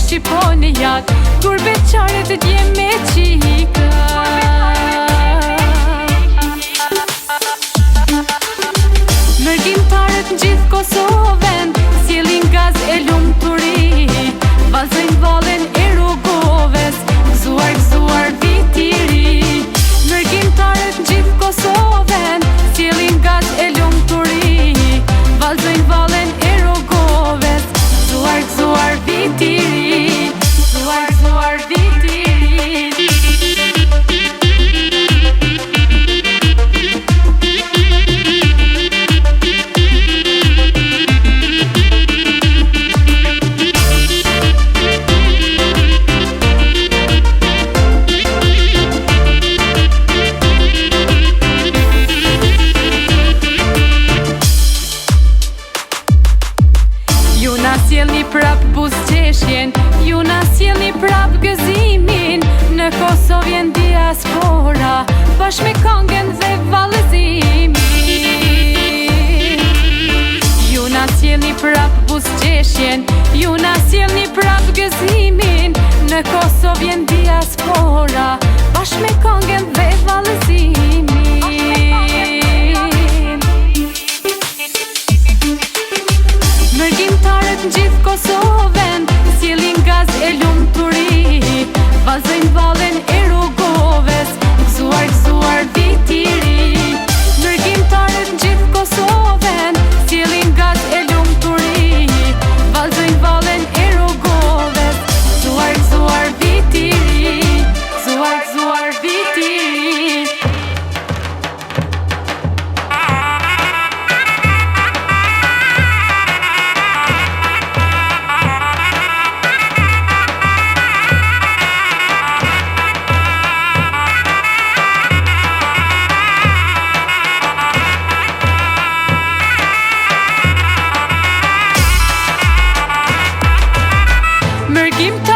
shqiponi jak, kur beqare të dje me qika. Mërgjimtarët në gjithë Kosovën sjellin gaz e lumturi, vallëzojnë vallën e rrugoves, gëzuar viti i ri. Mërgjimtarët në gjithë Kosovën sjellin gaz e lumturi, vallëzojnë vallën e rrugoves, gëzuar viti i ri, gëzuar viti i ri. Ju na sjellni prap buzëqeshjen, ju na sjellni prap gëzimin, në Kosovë jen diaspora, bashkë me këngën dhe vallëzimin. Ju na sjellni prap buzëqeshjen, ju na sjellni prap gëzimin, në Kosovë jen diaspora, bashkë me këngën dhe vallëzimin. Mërgjimtarët në gjithë Kosovën sjellin gaz e lumturi, vallëzojnë vallën e rrugoves, gëzuar viti i ri. Mërgjimtarët në gjithë Kosovën sjellin gaz e lumturi, vallëzojnë vallën e rrugoves, gëzuar viti i ri, gëzuar viti i ri. Mërgjimtarët